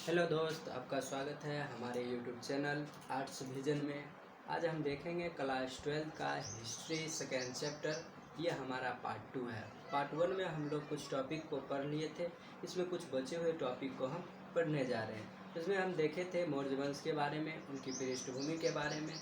Hello दोस्त, आपका स्वागत है हमारे यूट्यूब चैनल आर्ट्स विजन में। आज हम देखेंगे क्लास 12 का हिस्ट्री सेकेंड चैप्टर। ये हमारा पार्ट 2 है। पार्ट 1 में हम लोग कुछ टॉपिक को पढ़ लिए थे, इसमें कुछ बचे हुए टॉपिक को हम पढ़ने जा रहे हैं। इसमें हम देखे थे मौर्य वंश के बारे में, उनकी पृष्ठभूमि के बारे में।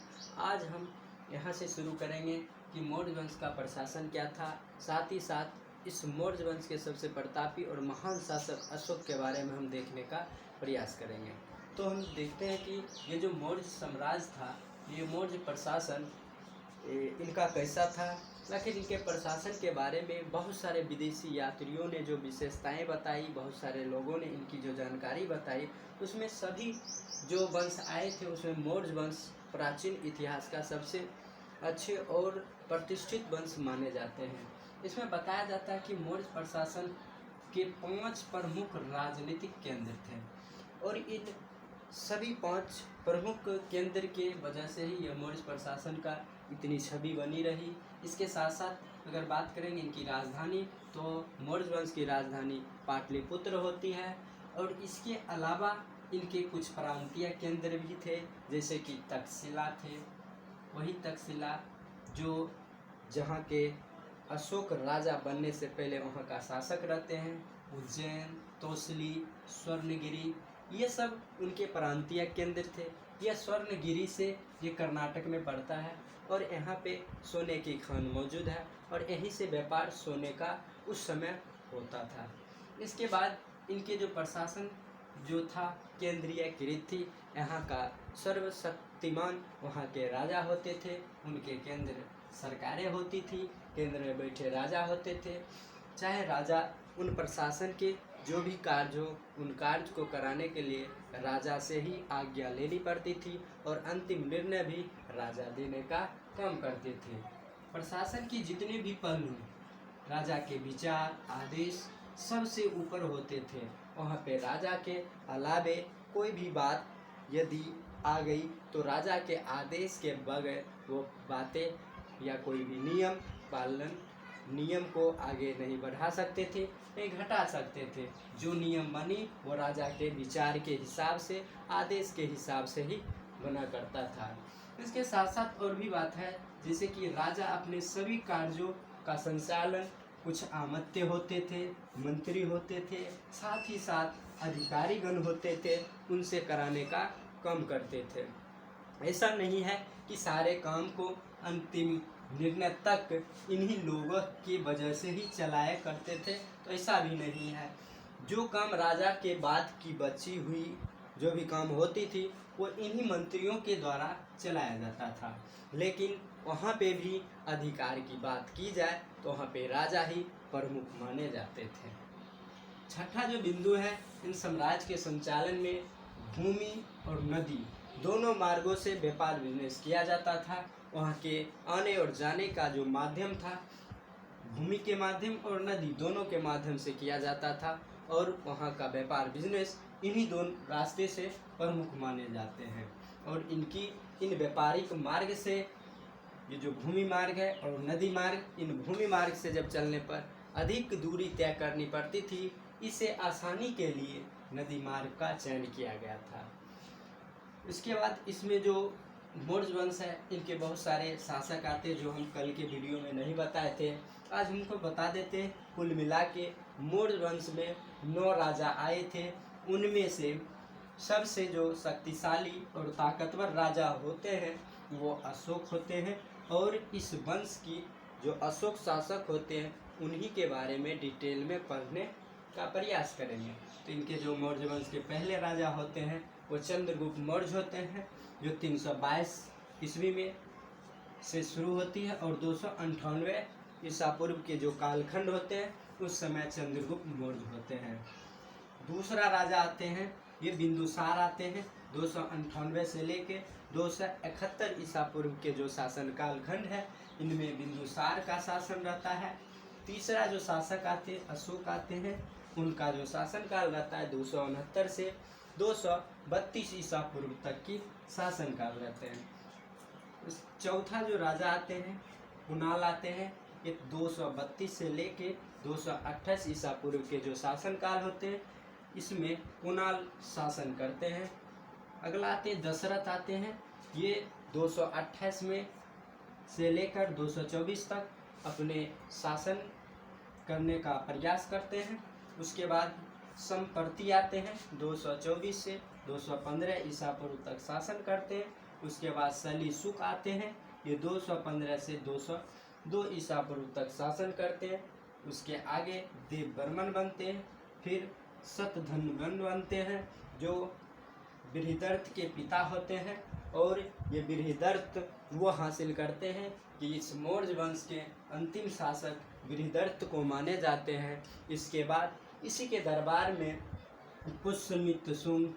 आज हम यहाँ से शुरू करेंगे कि मौर्य वंश का प्रशासन क्या था, साथ ही साथ इस मौर्य वंश के सबसे प्रतापी और महान शासक अशोक के बारे में हम देखने का प्रयास करेंगे। तो हम देखते हैं कि ये जो मौर्य साम्राज्य था, ये मौर्य प्रशासन इनका कैसा था। आखिर इनके प्रशासन के बारे में बहुत सारे विदेशी यात्रियों ने जो विशेषताएं बताई, बहुत सारे लोगों ने इनकी जो जानकारी बताई, उसमें सभी जो वंश आए थे उसमें मौर्य वंश प्राचीन इतिहास का सबसे अच्छे और प्रतिष्ठित वंश माने जाते हैं। इसमें बताया जाता है कि मौर्य प्रशासन के 5 प्रमुख राजनीतिक केंद्र थे और इन सभी 5 प्रमुख केंद्र के वजह से ही यह मौर्य प्रशासन का इतनी छवि बनी रही। इसके साथ साथ अगर बात करेंगे इनकी राजधानी, तो मौर्य वंश की राजधानी पाटलिपुत्र होती है। और इसके अलावा इनके कुछ प्रांतीय केंद्र भी थे, जैसे कि तक्षशिला थे। वही तक्षशिला जो जहाँ के अशोक राजा बनने से पहले वहाँ का शासक रहते हैं। उज्जैन, तोसली, स्वर्णगिरी, ये सब उनके प्रांतीय केंद्र थे। यह स्वर्णगिरी से ये कर्नाटक में पड़ता है और यहाँ पे सोने की खान मौजूद है और यहीं से व्यापार सोने का उस समय होता था। इसके बाद इनके जो प्रशासन जो था केंद्रीयकृत थी। यहाँ का सर्वशक्तिमान वहाँ के राजा होते थे, उनके केंद्र सरकारें होती थी, केंद्र में बैठे राजा होते थे। चाहे राजा उन प्रशासन के जो भी कार्य हो, उन कार्य को कराने के लिए राजा से ही आज्ञा लेनी पड़ती थी और अंतिम निर्णय भी राजा देने का काम करते थे। प्रशासन की जितने भी पहलू, राजा के विचार, आदेश सबसे ऊपर होते थे। वहाँ पे राजा के अलावे कोई भी बात यदि आ गई तो राजा के आदेश के बगैर वो बातें या कोई भी नियम को आगे नहीं बढ़ा सकते थे, नहीं घटा सकते थे। जो नियम बनी वो राजा के विचार के हिसाब से, आदेश के हिसाब से ही बना करता था। इसके साथ साथ और भी बात है, जैसे कि राजा अपने सभी कार्यों का संचालन, कुछ आमत्य होते थे, मंत्री होते थे, साथ ही साथ अधिकारीगण होते थे, उनसे कराने का काम करते थे। ऐसा नहीं है कि सारे काम को अंतिम निर्णय तक इन्हीं लोगों की वजह से ही चलाया करते थे, तो ऐसा भी नहीं है। जो काम राजा के बाद की बची हुई जो भी काम होती थी वो इन्हीं मंत्रियों के द्वारा चलाया जाता था। लेकिन वहाँ पे भी अधिकार की बात की जाए तो वहाँ पे राजा ही प्रमुख माने जाते थे। छठा जो बिंदु है, इन साम्राज्य के संचालन में भूमि और नदी दोनों मार्गों से व्यापार बिजनेस किया जाता था। वहाँ के आने और जाने का जो माध्यम था, भूमि के माध्यम और नदी दोनों के माध्यम से किया जाता था और वहाँ का व्यापार बिजनेस इन्हीं दोनों रास्ते से प्रमुख माने जाते हैं। और इनकी इन व्यापारिक मार्ग से, ये जो भूमि मार्ग है और नदी मार्ग, इन भूमि मार्ग से जब चलने पर अधिक दूरी तय करनी पड़ती थी, इसे आसानी के लिए नदी मार्ग का चयन किया गया था। इसके बाद इसमें जो मौर्य वंश है, इनके बहुत सारे शासक आते जो हम कल के वीडियो में नहीं बताए थे, आज हमको बता देते हैं। कुल मिला के मौर्य वंश में 9 राजा आए थे। उनमें से सबसे जो शक्तिशाली और ताकतवर राजा होते हैं वो अशोक होते हैं। और इस वंश की जो अशोक शासक होते हैं उन्हीं के बारे में डिटेल में पढ़ने का प्रयास करेंगे। तो इनके जो मौर्य वंश के पहले राजा होते हैं वो चंद्रगुप्त मौर्य होते हैं, जो 322 ईस्वी में से शुरू होती है और 298 ईसा पूर्व के जो कालखंड होते हैं उस समय चंद्रगुप्त मौर्य होते हैं। दूसरा राजा आते हैं, ये बिंदुसार आते हैं। 298 से लेके 271 ईसा पूर्व के जो शासन कालखंड है, इनमें बिंदुसार का शासन रहता है। तीसरा जो शासक आते हैं अशोक आते हैं, उनका जो शासन काल रहता है 269 से 232 ईसा पूर्व तक की शासन काल रहते हैं। चौथा जो राजा आते हैं कुणाल आते हैं, ये 232 से लेके 228 ईसा पूर्व के जो शासन काल होते हैं, इसमें कुणाल शासन करते हैं। अगला आते दशरथ आते हैं। ये 228 में से लेकर 224 तक अपने शासन करने का प्रयास करते हैं। उसके बाद संपर्ति आते हैं, 224 से 215 ईसा पूर्व तक शासन करते हैं। उसके बाद सलीसुक आते हैं, ये 215 से 202 ईसा पूर्व तक शासन करते हैं। उसके आगे देवबर्मन बनते हैं। फिर शतधन्वन बनते हैं, जो बृहदर्थ के पिता होते हैं, और ये बृहदर्थ वो हासिल करते हैं कि इस मौर्य वंश के अंतिम शासक बृहदर्थ को माने जाते हैं। इसके बाद इसी के दरबार में पुष्यमित्र शुंग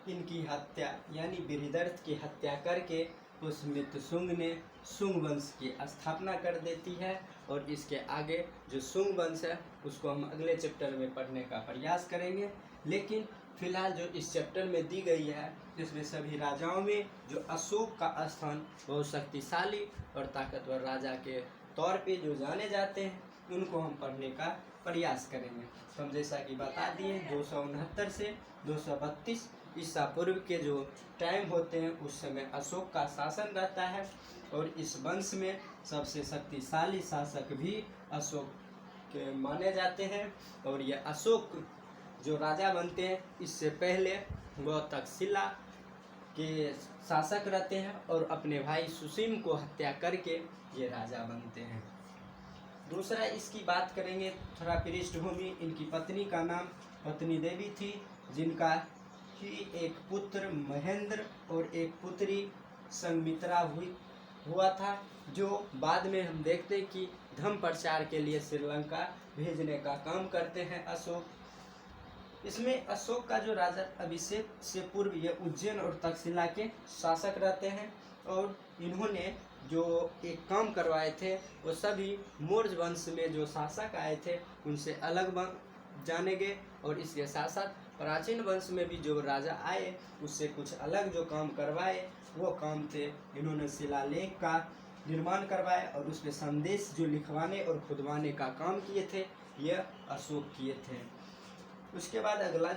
इनकी हत्या यानी बृहदर्थ की हत्या करके पुष्यमित्र शुंग ने शुंग वंश की स्थापना कर देती है। और इसके आगे जो शुंग वंश है उसको हम अगले चैप्टर में पढ़ने का प्रयास करेंगे। लेकिन फिलहाल जो इस चैप्टर में दी गई है इसमें सभी राजाओं में जो अशोक का स्थान बहुत शक्तिशाली और ताकतवर राजा के तौर पे जो जाने जाते हैं उनको हम पढ़ने का प्रयास करेंगे। तो हम जैसा कि बता दिए 269 से 232 ईसा पूर्व के जो टाइम होते हैं उस समय अशोक का शासन रहता है। और इस वंश में सबसे शक्तिशाली शासक भी अशोक के माने जाते हैं। और ये अशोक जो राजा बनते हैं इससे पहले वह तक्षशिला के शासक रहते हैं और अपने भाई सुसीम को हत्या करके ये राजा बनते हैं। दूसरा इसकी बात करेंगे थोड़ा पृष्ठभूमि। इनकी पत्नी का नाम पत्नी देवी थी, जिनका ही एक पुत्र महेंद्र और एक पुत्री संमित्रा हुआ था, जो बाद में हम देखते हैं कि धर्म प्रचार के लिए श्रीलंका भेजने का काम करते हैं अशोक। इसमें अशोक का जो राजा अभिषेक से पूर्व ये उज्जैन और तक्षशिला के शासक रहते हैं। और इन्होंने जो एक काम करवाए थे वो सभी मौर्य वंश में जो शासक आए थे उनसे अलग जाने गए। और इसके साथ साथ प्राचीन वंश में भी जो राजा आए उससे कुछ अलग जो काम करवाए वो काम थे, इन्होंने शिलालेख का निर्माण करवाया और उस पर संदेश जो लिखवाने और खुदवाने का काम किए थे यह अशोक किए थे। उसके बाद अगला